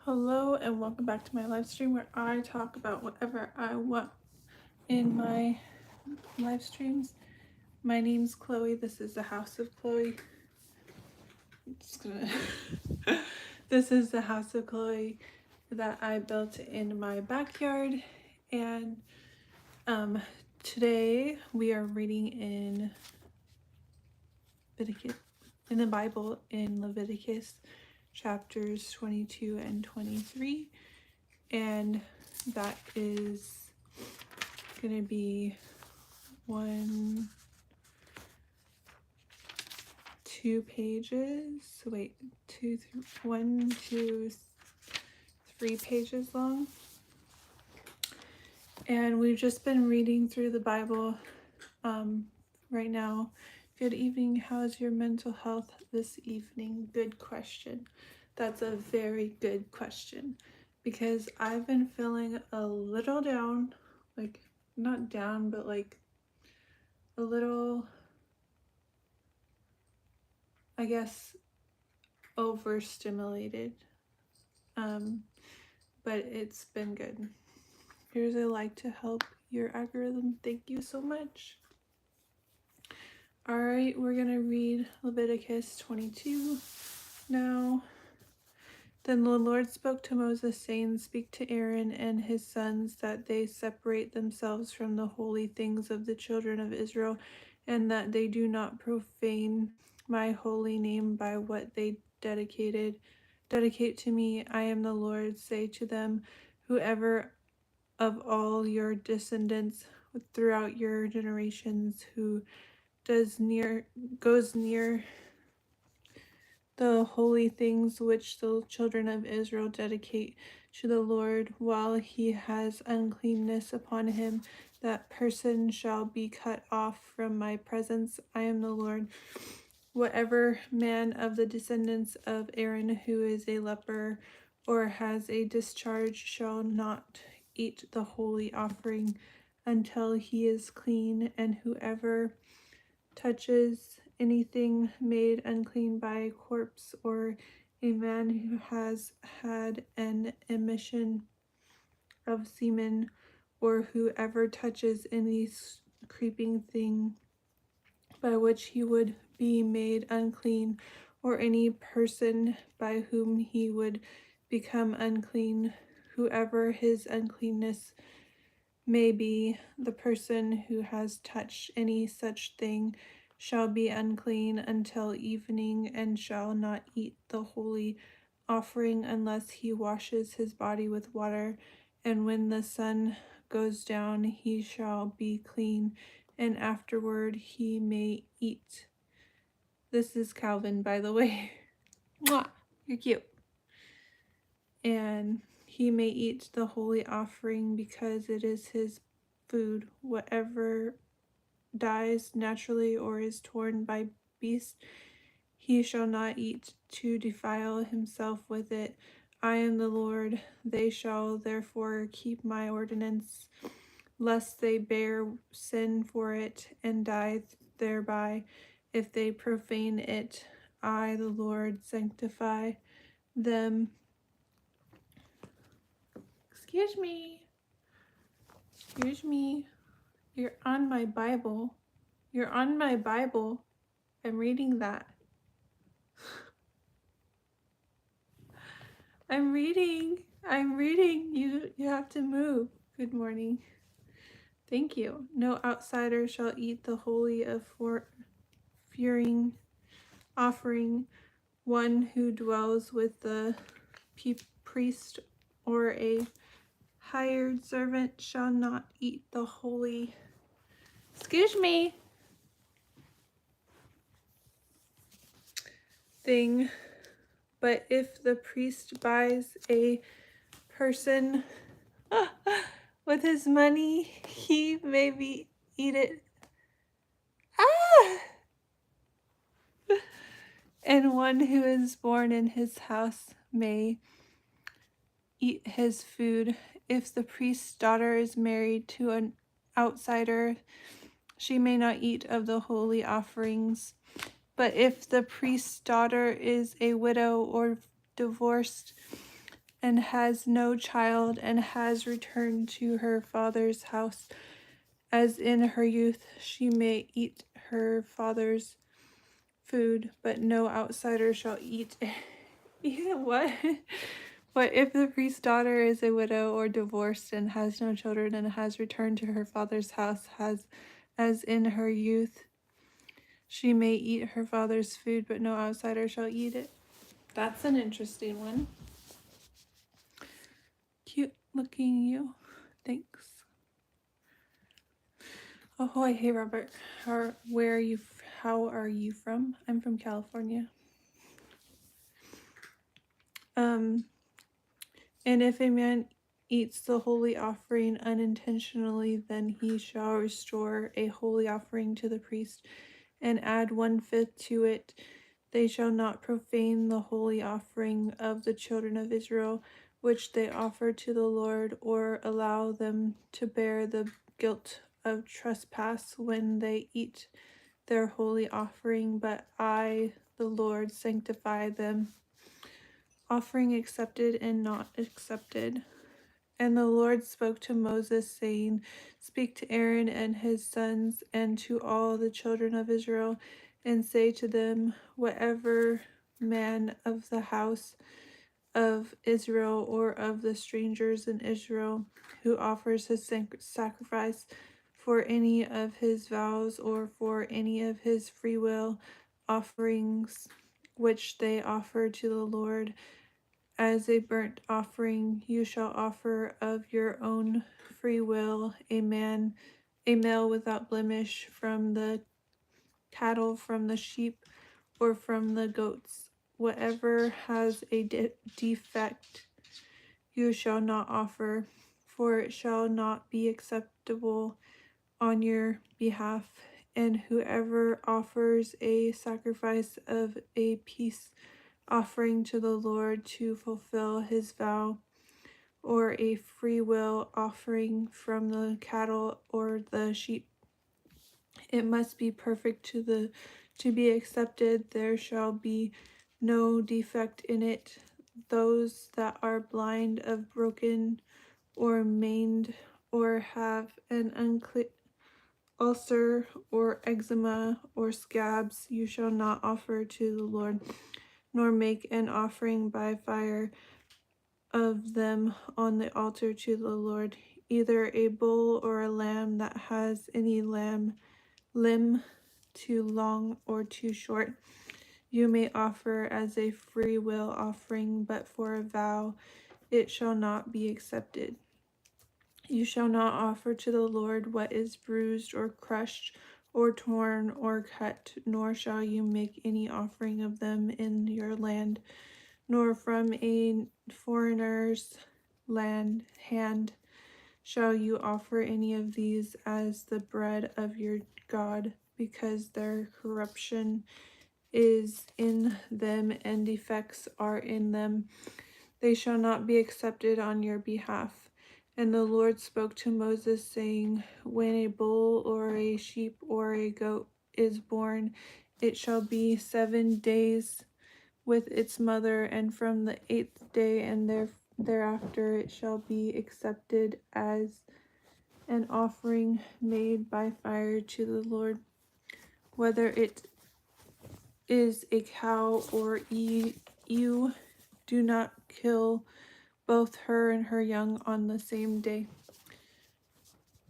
Hello and welcome back to my live stream where I talk about whatever I want in my live streams. My name's Chloe. This is the House of Chloe. This is the House of Chloe that I built in my backyard, and today we are reading in Leviticus, in the Bible, in Leviticus chapters 22 and 23, and that is gonna be 2 pages. Wait, 3 pages long. And we've just been reading through the Bible right now. Good evening. How's your mental health this evening? Good question. That's a very good question, because I've been feeling a little down, like not down, but like a little, I guess, overstimulated. But it's been good. Here's a like to help your algorithm. Thank you so much. All right, we're gonna read Leviticus 22 now. Then the Lord spoke to Moses, saying, "Speak to Aaron and his sons that they separate themselves from the holy things of the children of Israel, and that they do not profane my holy name by what they dedicate to me. I am the Lord. Say to them, whoever of all your descendants throughout your generations who goes near the holy things which the children of Israel dedicate to the Lord, while he has uncleanness upon him, that person shall be cut off from my presence. I am the Lord. Whatever man of the descendants of Aaron who is a leper or has a discharge shall not eat the holy offering until he is clean, and whoever touches anything made unclean by a corpse or a man who has had an emission of semen, or whoever touches any creeping thing by which he would be made unclean, or any person by whom he would become unclean, whoever his uncleanness may be, the person who has touched any such thing shall be unclean until evening, and shall not eat the holy offering unless he washes his body with water. And when the sun goes down, he shall be clean, and afterward he may eat. This is Calvin, by the way. Mwah! You're cute. And he may eat the holy offering, because it is his food. Whatever dies naturally or is torn by beasts, he shall not eat to defile himself with it. I am the Lord. They shall therefore keep my ordinance, lest they bear sin for it and die thereby. If they profane it, I, the Lord, sanctify them. Excuse me. Excuse me. You're on my Bible. You're on my Bible. I'm reading that. I'm reading. You have to move. Good morning. Thank you. No outsider shall eat the holy of fearing offering. One who dwells with the priest or a hired servant shall not eat the holy. Excuse me. Thing. But if the priest buys a person with his money, he may eat it. And one who is born in his house may eat his food. If the priest's daughter is married to an outsider, she may not eat of the holy offerings. But if the priest's daughter is a widow or divorced, and has no child, and has returned to her father's house, as in her youth she may eat her father's food, but no outsider shall eat it. What? But if the priest's daughter is a widow or divorced and has no children and has returned to her father's house, as in her youth, she may eat her father's food, but no outsider shall eat it. That's an interesting one. Cute looking you. Thanks. Oh, hey Robert. Where are you? How are you from? I'm from California. And if a man eats the holy offering unintentionally, then he shall restore a holy offering to the priest and add 1/5 to it. They shall not profane the holy offering of the children of Israel, which they offer to the Lord, or allow them to bear the guilt of trespass when they eat their holy offering. But I, the Lord, sanctify them. Offering accepted and not accepted. And the Lord spoke to Moses, saying, Speak to Aaron and his sons, and to all the children of Israel, and say to them, Whatever man of the house of Israel or of the strangers in Israel who offers his sacrifice for any of his vows or for any of his freewill offerings which they offer to the Lord, as a burnt offering, you shall offer of your own free will a male without blemish from the cattle, from the sheep, or from the goats. Whatever has a defect, you shall not offer, for it shall not be acceptable on your behalf. And whoever offers a sacrifice of a peace offering to the Lord to fulfill his vow, or a free will offering from the cattle or the sheep, it must be perfect to be accepted. There shall be no defect in it. Those that are blind of broken or maimed, or have an unclean ulcer or eczema or scabs, you shall not offer to the Lord, nor make an offering by fire of them on the altar to the Lord, either a bull or a lamb that has any limb too long or too short. You may offer as a free will offering, but for a vow it shall not be accepted. You shall not offer to the Lord what is bruised or crushed or torn or cut, nor shall you make any offering of them in your land, nor from a foreigner's hand shall you offer any of these as the bread of your God, because their corruption is in them and defects are in them. They shall not be accepted on your behalf. And the Lord spoke to Moses, saying, When a bull or a sheep or a goat is born, it shall be 7 days with its mother, and from the 8th day and thereafter it shall be accepted as an offering made by fire to the Lord. Whether it is a cow or ewe, do not kill both her and her young on the same day.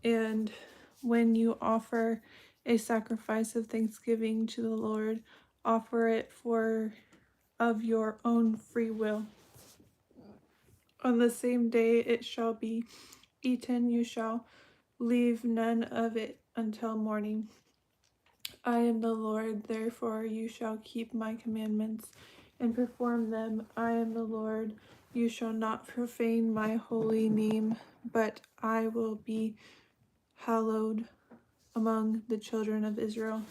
And when you offer a sacrifice of thanksgiving to the Lord, offer it of your own free will. On the same day it shall be eaten, you shall leave none of it until morning. I am the Lord, therefore you shall keep my commandments and perform them. I am the Lord. You shall not profane my holy name, but I will be hallowed among the children of Israel.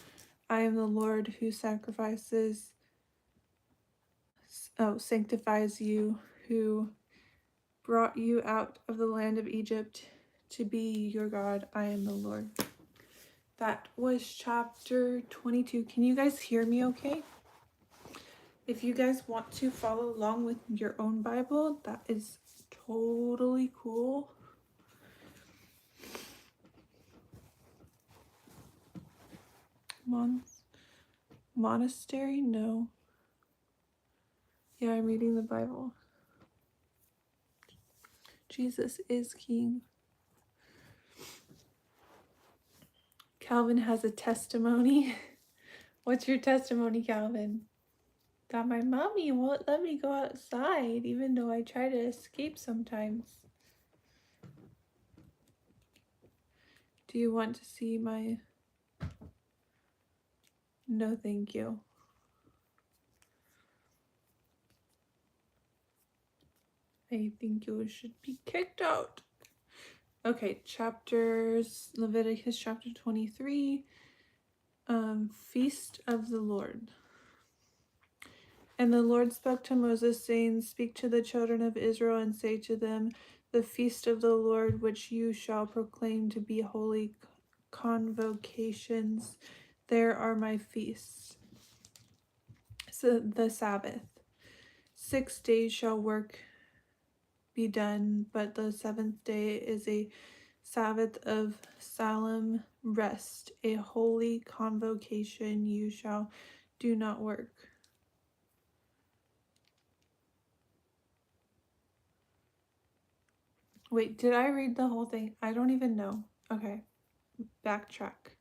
I am the Lord who sanctifies you, who brought you out of the land of Egypt to be your God. I am the Lord. That was chapter 22. Can you guys hear me okay? If you guys want to follow along with your own Bible, that is totally cool. Monastery? No. Yeah, I'm reading the Bible. Jesus is King. Calvin has a testimony. What's your testimony, Calvin? That my mommy won't let me go outside, even though I try to escape sometimes. Do you want to see my... No, thank you. I think you should be kicked out. Okay, Leviticus chapter 23, Feast of the Lord. And the Lord spoke to Moses, saying, Speak to the children of Israel and say to them, The feast of the Lord, which you shall proclaim to be holy convocations, there are my feasts. So the Sabbath. 6 days shall work be done, but the seventh day is a Sabbath of solemn rest, a holy convocation. You shall do not work. Wait, did I read the whole thing? I don't even know. Okay, backtrack.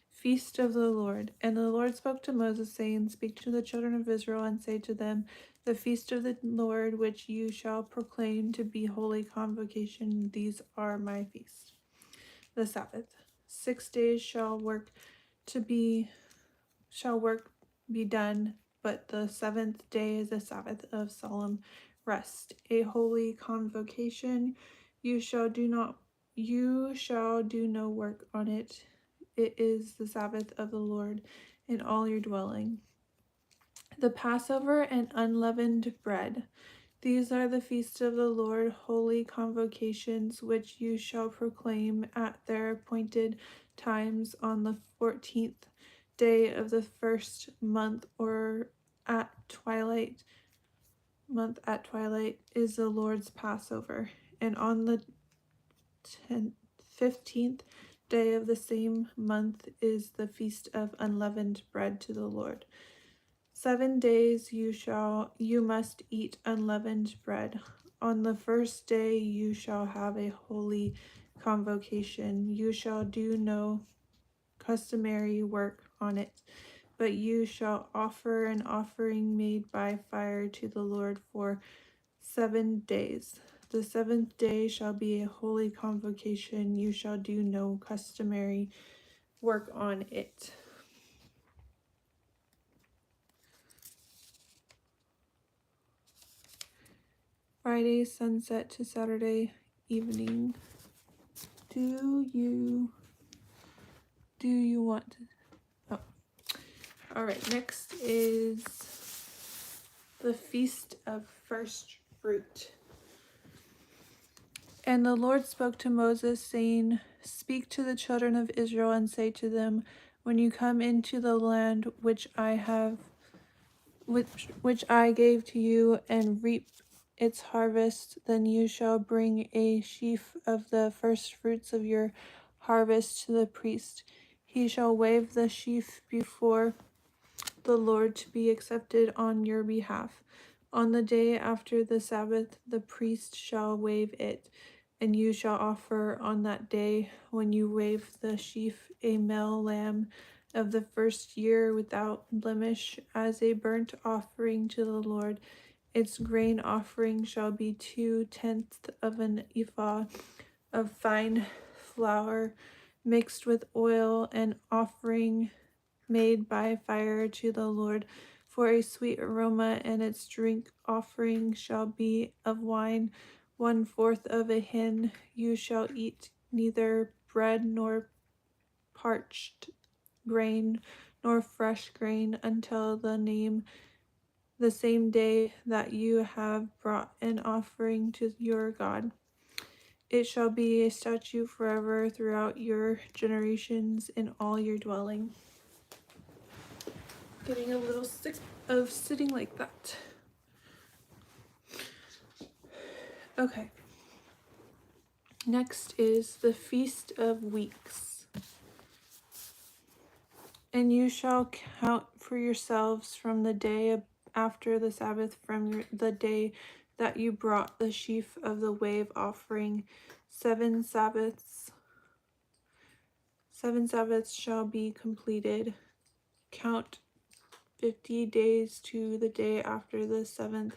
Feast of the Lord. And the Lord spoke to Moses, saying, Speak to the children of Israel and say to them, The feast of the Lord, which you shall proclaim to be holy convocation, these are my feasts. The Sabbath. 6 days shall work be done, but the seventh day is a Sabbath of solemn rest, a holy convocation. You shall do no work on it. It is the Sabbath of the Lord in all your dwelling. The Passover and unleavened bread. These are the feasts of the Lord, holy convocations, which you shall proclaim at their appointed times on the 14th day of the first month, or at twilight. At twilight is the Lord's Passover, and on the 15th day of the same month is the feast of unleavened bread to the Lord. 7 days you must eat unleavened bread. On the first day you shall have a holy convocation. You shall do no customary work on it, but you shall offer an offering made by fire to the Lord for 7 days. The seventh day shall be a holy convocation. You shall do no customary work on it. Friday sunset to Saturday evening. Do you want to? Oh. All right, next is the Feast of First Fruit. And the Lord spoke to Moses, saying, Speak to the children of Israel and say to them, When you come into the land which I gave to you, and reap its harvest, then you shall bring a sheaf of the first fruits of your harvest to the priest. He shall wave the sheaf before the Lord to be accepted on your behalf. On the day after the Sabbath, the priest shall wave it, and you shall offer on that day, when you wave the sheaf, a male lamb of the first year without blemish, as a burnt offering to the Lord. Its grain offering shall be 2/10 of an ephah of fine flour mixed with oil, an offering made by fire to the Lord for a sweet aroma, and its drink offering shall be of wine 1/4 of a hin. You shall eat neither bread nor parched grain nor fresh grain until the same day that you have brought an offering to your God. It shall be a statute forever throughout your generations in all your dwelling. Getting a little sick of sitting like that. Okay. Next is the Feast of Weeks. And you shall count for yourselves from the day after the Sabbath, from the day that you brought the sheaf of the wave offering. 7 Sabbaths. 7 Sabbaths shall be completed. Count 50 days to the day after the 7th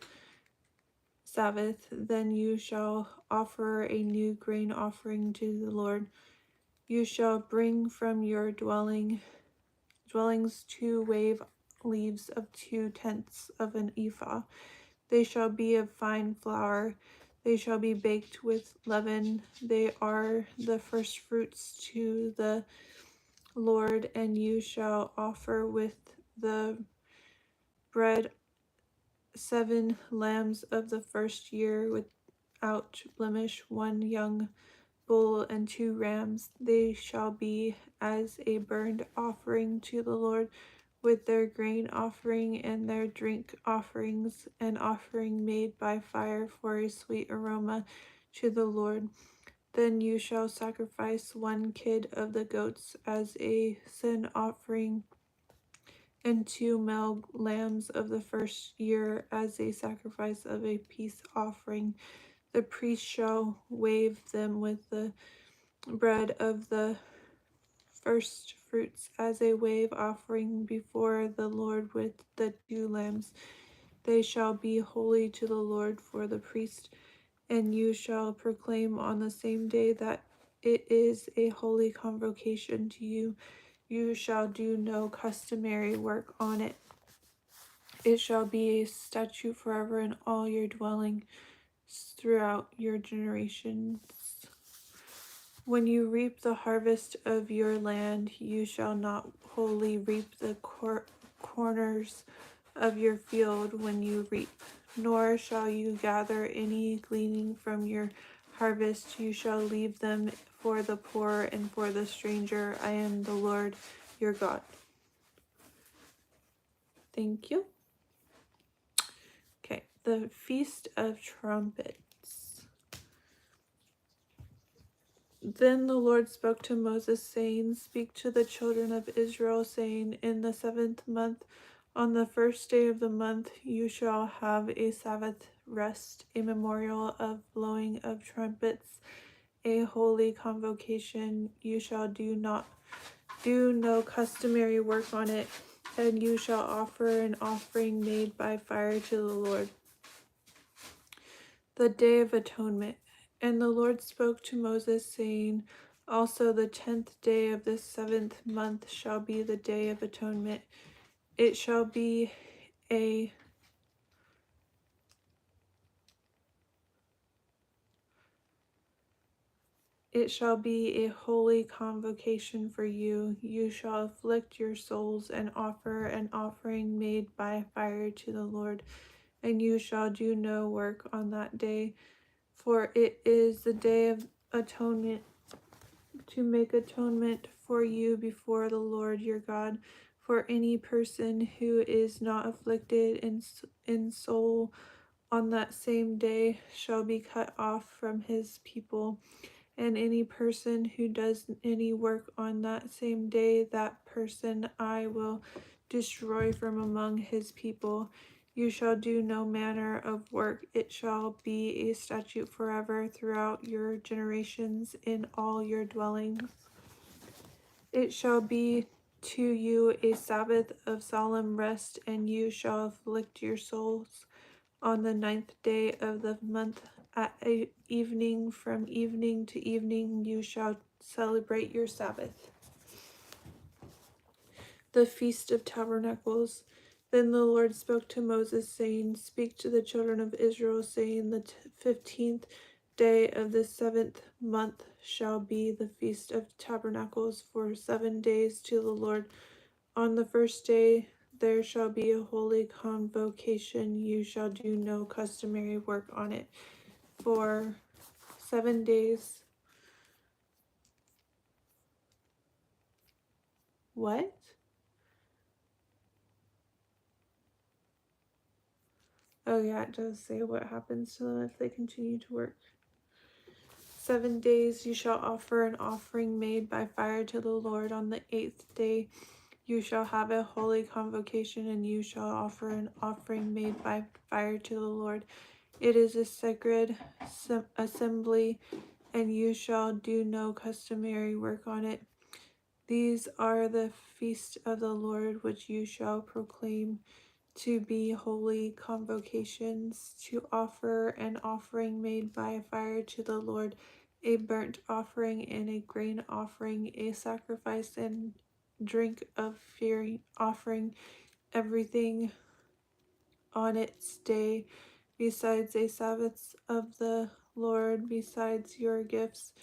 Sabbath. Then you shall offer a new grain offering to the Lord. You shall bring from your dwellings 2 wave leaves of 2/10 of an ephah. They shall be of fine flour. They shall be baked with leaven. They are the first fruits to the Lord, and you shall offer with the bread 7 lambs of the first year without blemish, 1 young bull and 2 rams. They shall be as a burnt offering to the Lord, with their grain offering and their drink offerings, an offering made by fire for a sweet aroma to the Lord. Then you shall sacrifice 1 kid of the goats as a sin offering, and 2 male lambs of the first year as a sacrifice of a peace offering. The priest shall wave them with the bread of the first fruits as a wave offering before the Lord with the 2 lambs. They shall be holy to the Lord for the priest, and you shall proclaim on the same day that it is a holy convocation to you. You shall do no customary work on it. It shall be a statute forever in all your dwellings throughout your generations. When you reap the harvest of your land, you shall not wholly reap the corners of your field when you reap, nor shall you gather any gleaning from your harvest. You shall leave them for the poor and for the stranger. I am the Lord your God. Thank you. Okay, the Feast of Trumpets. Then the Lord spoke to Moses, saying, Speak to the children of Israel, saying, In the 7th month, on the first day of the month, you shall have a Sabbath rest, a memorial of blowing of trumpets, a holy convocation. You shall do no customary work on it, and you shall offer an offering made by fire to the Lord. The Day of Atonement. And the Lord spoke to Moses, saying, Also the 10th day of this 7th month shall be the Day of Atonement. It shall be a holy convocation for you. You shall afflict your souls and offer an offering made by fire to the Lord. And you shall do no work on that day, for it is the Day of Atonement, to make atonement for you before the Lord your God. For any person who is not afflicted in soul on that same day shall be cut off from his people. And any person who does any work on that same day, that person I will destroy from among his people. You shall do no manner of work. It shall be a statute forever throughout your generations in all your dwellings. It shall be to you a Sabbath of solemn rest, and you shall afflict your souls on the 9th day of the month at evening. From evening to evening you shall celebrate your Sabbath. The Feast of Tabernacles. Then the Lord spoke to Moses, saying, Speak to the children of Israel, saying, The 15th day of the 7th month shall be the Feast of Tabernacles for 7 days to the Lord. On the first day there shall be a holy convocation. You shall do no customary work on it. For 7 days. What? Oh yeah, it does say what happens to them if they continue to work. 7 days you shall offer an offering made by fire to the Lord. On the 8th day you shall have a holy convocation, and you shall offer an offering made by fire to the Lord. It is a sacred assembly, and you shall do no customary work on it. These are the feast of the Lord, which you shall proclaim to be holy convocations, to offer an offering made by fire to the Lord, a burnt offering and a grain offering, a sacrifice and drink of fear offering, everything on its day, besides a Sabbath of the Lord, besides your gifts,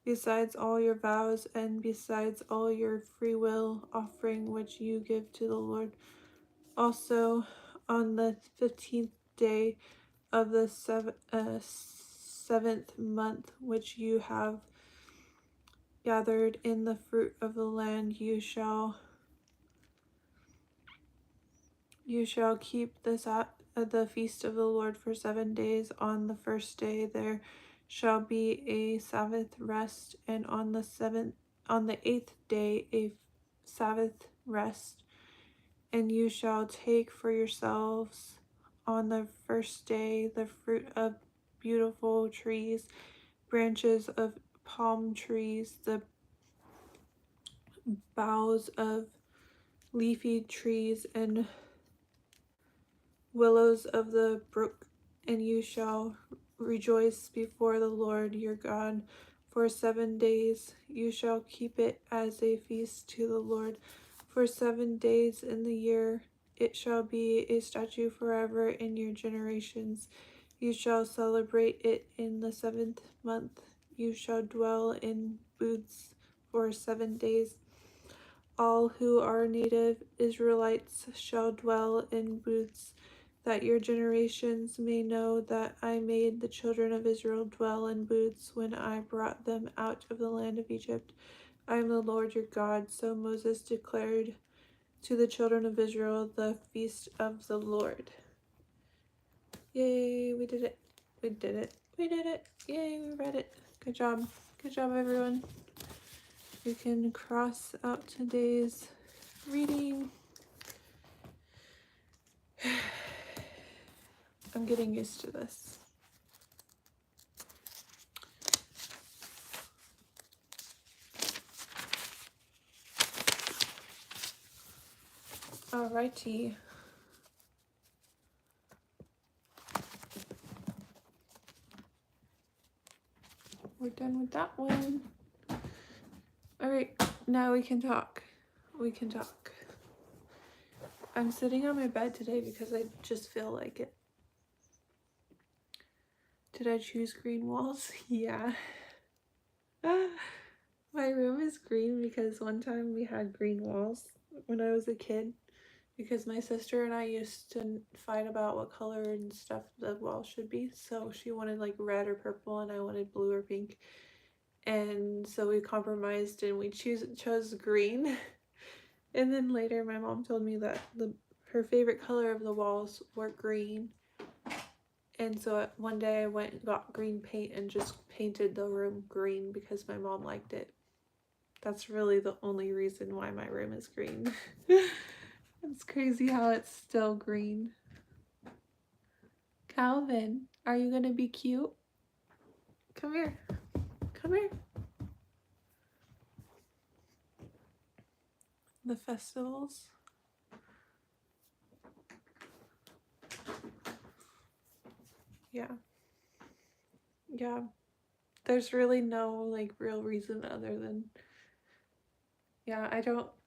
besides all your vows, and besides all your free will offering which you give to the Lord. Also, on the 15th day of the seventh month, which you have gathered in the fruit of the land, you shall keep the feast of the Lord for 7 days. On the first day there shall be a Sabbath rest, and on the 8th day a Sabbath rest. And you shall take for yourselves on the first day the fruit of beautiful trees, branches of palm trees, the boughs of leafy trees, and willows of the brook, and you shall rejoice before the Lord your God for 7 days. You shall keep it as a feast to the Lord for 7 days in the year. It shall be a statute forever in your generations. You shall celebrate it in the 7th month. You shall dwell in booths for 7 days. All who are native Israelites shall dwell in booths, that your generations may know that I made the children of Israel dwell in booths when I brought them out of the land of Egypt. I am the Lord your God. So Moses declared to the children of Israel the feast of the Lord. Yay, we did it. We did it. We did it. Yay, we read it. Good job. Good job, everyone. You can cross out today's reading. I'm getting used to this. Alrighty. We're done with that one. Alright, now we can talk. We can talk. I'm sitting on my bed today because I just feel like it. Did I choose green walls? Yeah. My room is green because one time we had green walls when I was a kid, because my sister and I used to fight about what color and stuff the wall should be. So she wanted like red or purple and I wanted blue or pink. And so we compromised and we chose green. And then later my mom told me that her favorite color of the walls were green. And so one day I went and got green paint and just painted the room green because my mom liked it. That's really the only reason why my room is green. It's crazy how it's still green. Calvin, are you gonna be cute? Come here. Come here. The festivals. Yeah. Yeah. There's really no like real reason other than, yeah,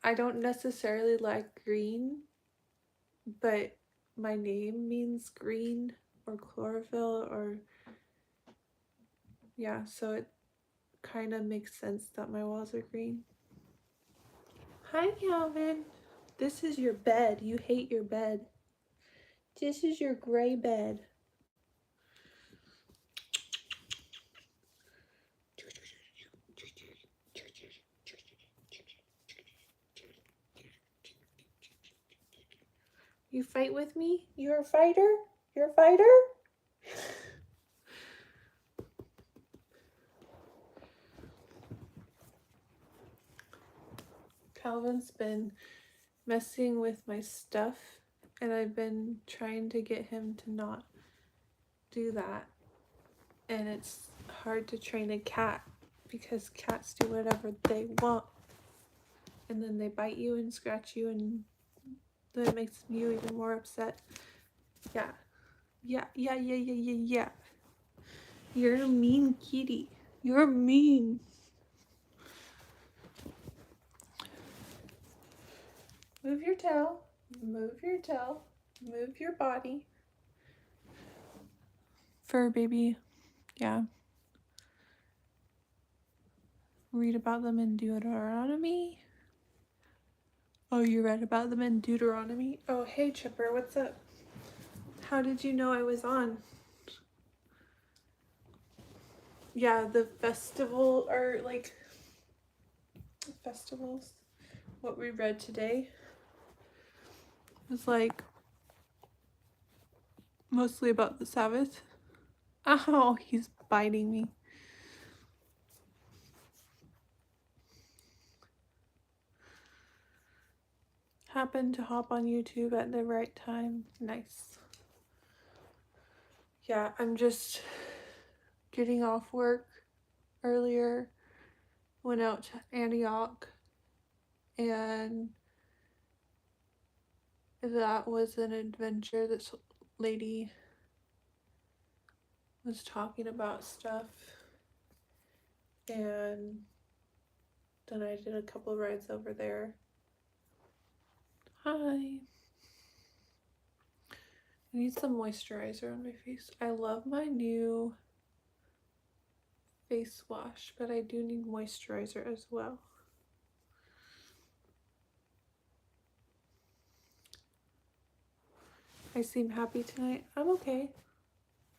I don't necessarily like green, but my name means green or chlorophyll, or yeah, so it kind of makes sense that my walls are green. Hi, Calvin. This is your bed. You hate your bed. This is your gray bed. You fight with me? You're a fighter? You're a fighter? Calvin's been messing with my stuff, and I've been trying to get him to not do that. And it's hard to train a cat because cats do whatever they want. And then they bite you and scratch you, and that makes you even more upset. Yeah. You're a mean kitty. You're mean. Move your tail. Move your tail. Move your body. Fur baby. Yeah. Read about them in Deuteronomy. Oh, you read about them in Deuteronomy? Oh, hey Chipper, what's up? How did you know I was on? Yeah, the festival, or like festivals, what we read today was like mostly about the Sabbath. Oh, he's biting me. Happened to hop on YouTube at the right time. Nice. Yeah, I'm just getting off work earlier. Went out to Antioch, and that was an adventure. This lady was talking about stuff, and then I did a couple rides over there. Hi. I need some moisturizer on my face. I love my new face wash, but I do need moisturizer as well. I seem happy tonight. I'm okay.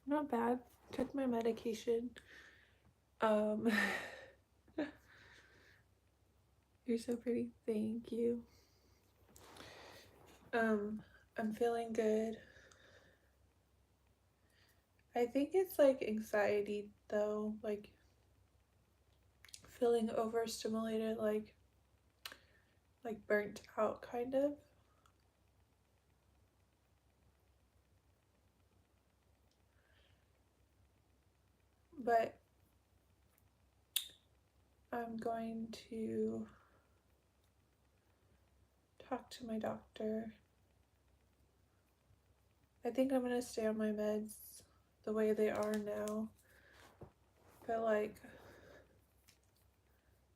Not bad. Took my medication. You're so pretty. Thank you. I'm feeling good. I think it's like anxiety though, like feeling overstimulated, like burnt out kind of. But I'm going to talk to my doctor. I think I'm gonna stay on my meds the way they are now. But like,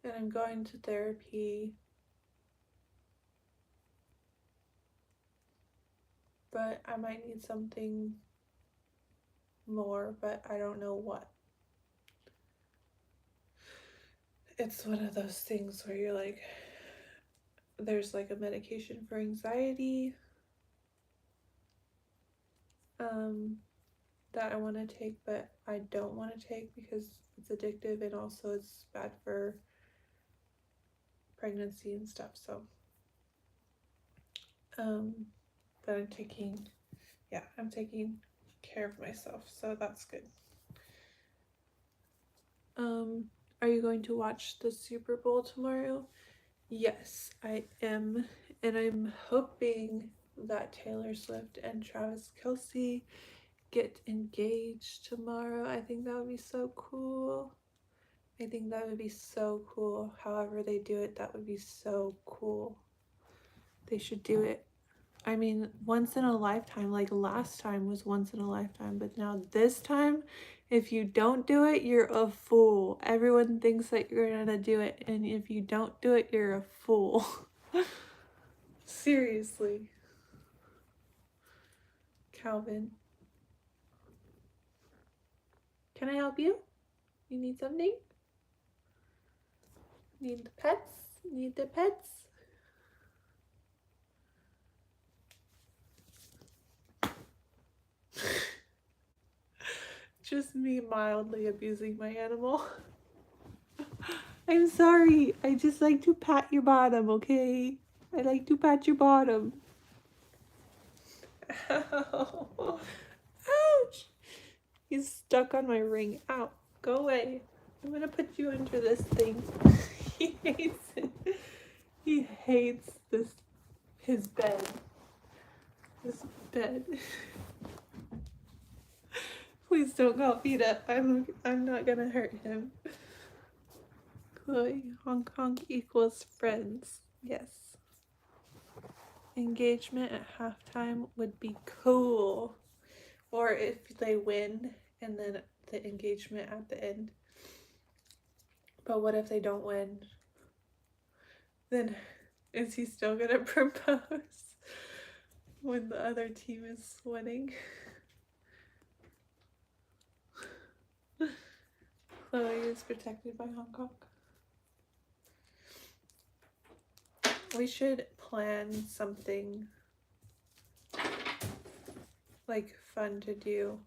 and I'm going to therapy. But I might need something more, but I don't know what. It's one of those things where you're like, there's like a medication for anxiety that I want to take, but I don't want to take because it's addictive, and also it's bad for pregnancy and stuff. So but I'm taking care of myself, so that's good. Are you going to watch the Super Bowl tomorrow? Yes, I am, and I'm hoping that Taylor Swift and Travis Kelce get engaged tomorrow. I think that would be so cool. However they do it, that would be so cool. They should do it. I mean, once in a lifetime. Like last time was once in a lifetime, but now this time, if you don't do it, you're a fool. Everyone thinks that you're gonna do it, and if you don't do it, you're a fool. Seriously. Calvin. Can I help you? You need something? Need the pets? Need the pets? Just me mildly abusing my animal. I'm sorry. I just like to pat your bottom, okay? I like to pat your bottom. Ow. He's stuck on my ring. Ow. Go away. I'm gonna put you under this thing. He hates it. He hates his bed. This bed. Please don't call Vita. I'm not gonna hurt him. Chloe, Hong Kong equals friends. Yes. Engagement at halftime would be cool. Or if they win and then the engagement at the end. But what if they don't win? Then is he still gonna propose when the other team is winning? Chloe is protected by Hong Kong. We should plan something like fun to do.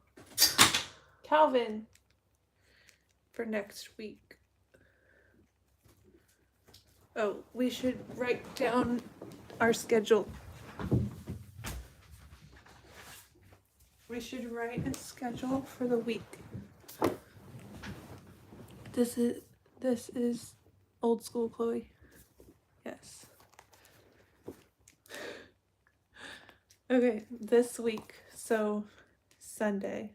Calvin, for next week. Oh, we should write down our schedule. We should write a schedule for the week. This is old school Chloe. Yes. Okay, this week, so Sunday.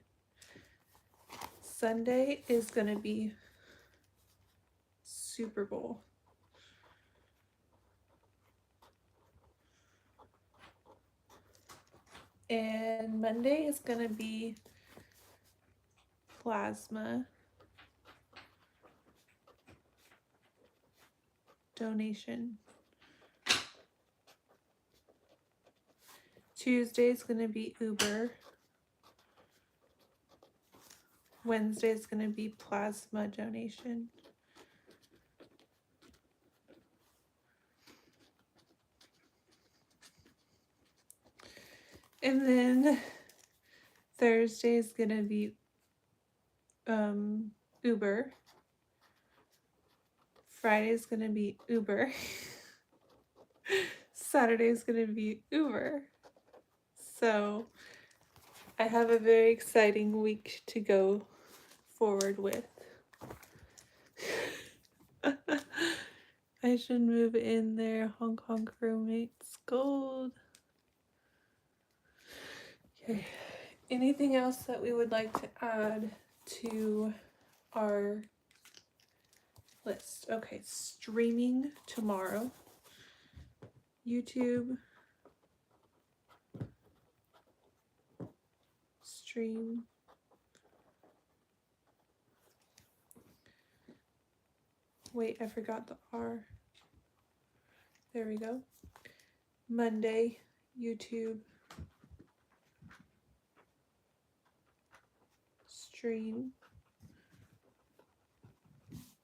Sunday is gonna be Super Bowl. And Monday is gonna be plasma donation. Tuesday is gonna be Uber. Wednesday is gonna be plasma donation. And then Thursday is gonna be Uber. Friday is gonna be Uber. Saturday is gonna be Uber. So I have a very exciting week to go forward with. I should move in there. Hong Kong roommates gold. Okay. Anything else that we would like to add to our list? Okay, streaming tomorrow. YouTube. Stream. Wait, I forgot the R. There we go. Monday, YouTube. Stream.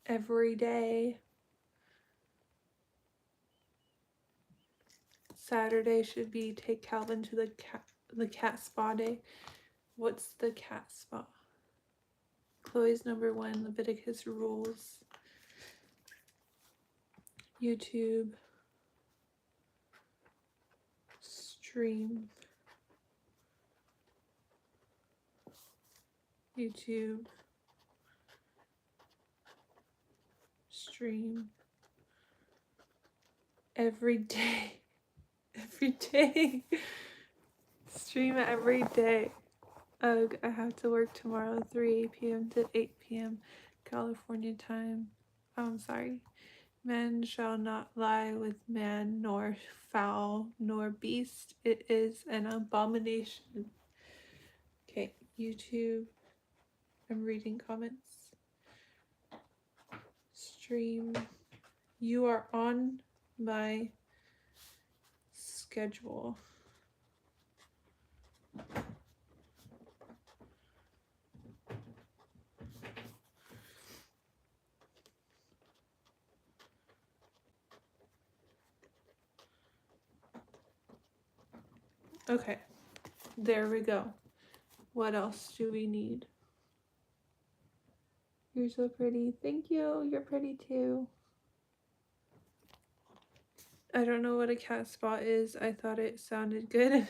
Every day. Saturday should be take Calvin to the cat spa day. What's the cat spa? Chloe's number 1, Leviticus rules. YouTube. Stream. YouTube. Stream. Every day. Every day. Stream every day. Ugh, I have to work tomorrow, 3 p.m. to 8 p.m. California time. Oh, I'm sorry. Man shall not lie with man, nor fowl, nor beast. It is an abomination. Okay, YouTube. I'm reading comments. Stream. You are on my schedule. Okay, there we go. What else do we need? You're so pretty. Thank you. You're pretty too. I don't know what a cat spot is. I thought it sounded good.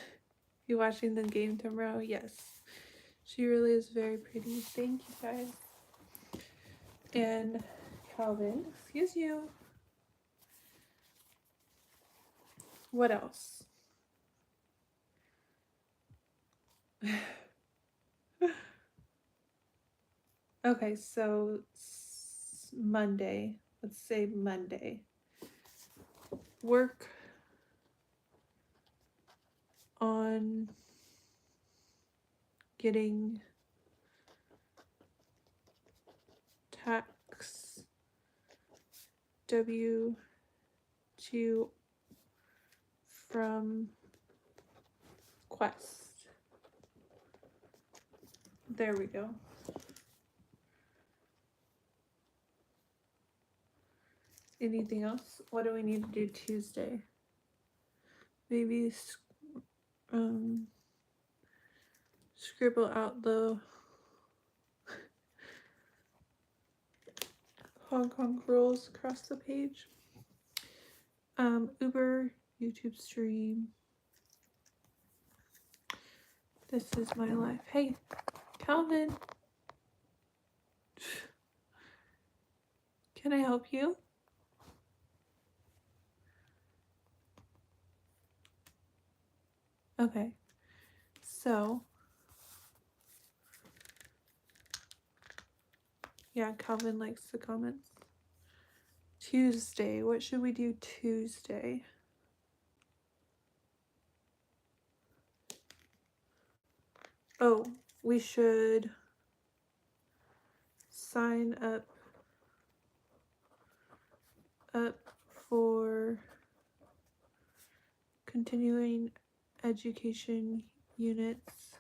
You watching the game tomorrow? Yes. She really is very pretty. Thank you, guys. And Calvin, excuse you. What else? Okay, so Monday. Let's say Monday. Work on getting tax W2 from Quest. There we go. Anything else? What do we need to do Tuesday? Maybe scribble out the Hong Kong rules across the page. Uber, YouTube stream. This is my life. Hey, Calvin. Can I help you? Okay. So, yeah, Calvin likes the comments. Tuesday. What should we do Tuesday? Oh, we should sign up for continuing education units.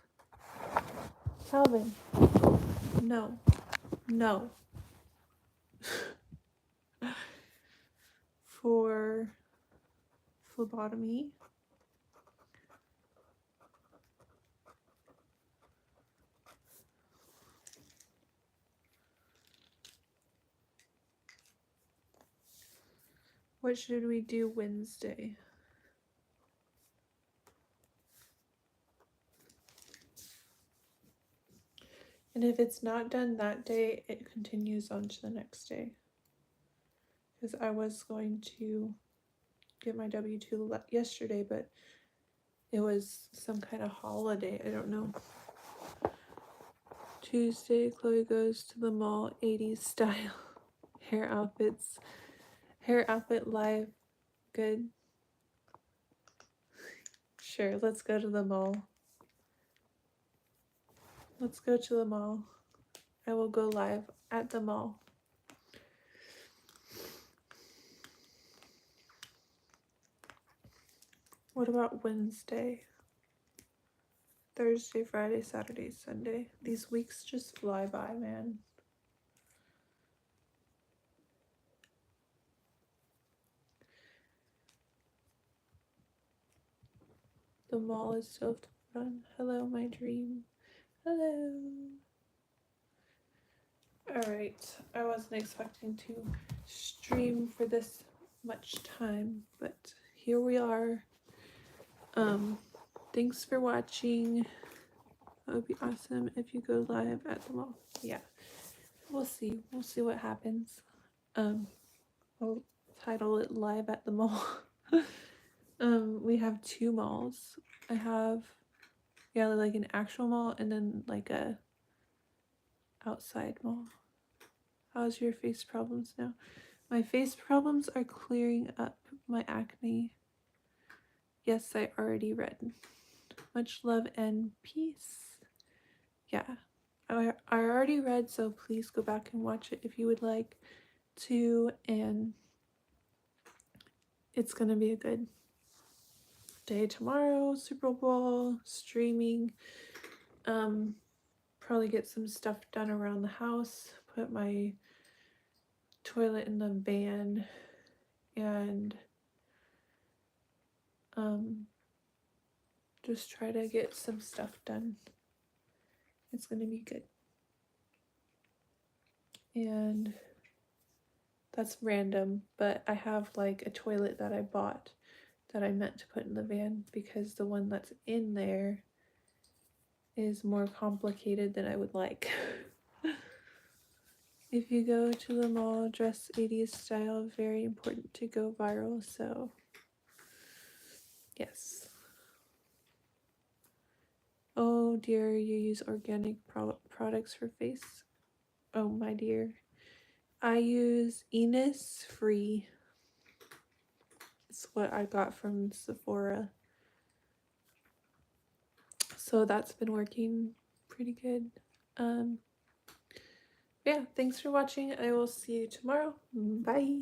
Calvin. No. For phlebotomy. What should we do Wednesday? And if it's not done that day, it continues on to the next day. Because I was going to get my W2 yesterday, but it was some kind of holiday. I don't know. Tuesday, Chloe goes to the mall, 80s style. Hair outfit live. Good. Sure, let's go to the mall. Let's go to the mall. I will go live at the mall. What about Wednesday? Thursday, Friday, Saturday, Sunday. These weeks just fly by, man. The mall is so fun. Hello, my dream. Hello. Alright, I wasn't expecting to stream for this much time, but here we are. Thanks for watching. That would be awesome if you go live at the mall. Yeah, we'll see what happens. I'll title it Live at the Mall. We have 2 malls. I have like an actual mall and then like a outside mall. How's your face problems now? My face problems are clearing up. My acne. Yes, I already read. Much love and peace. Yeah, I already read, so please go back and watch it if you would like to, and it's gonna be a good day tomorrow. Super Bowl, streaming, probably get some stuff done around the house, put my toilet in the van, and just try to get some stuff done. It's gonna be good. And that's random, but I have like a toilet that I bought that I meant to put in the van because the one that's in there is more complicated than I would like. If you go to the mall, dress 80s style, very important to go viral, so yes. Oh dear, you use organic products for face? Oh my dear. I use Innisfree. It's what I got from Sephora. So that's been working pretty good. Yeah, thanks for watching. I will see you tomorrow. Bye.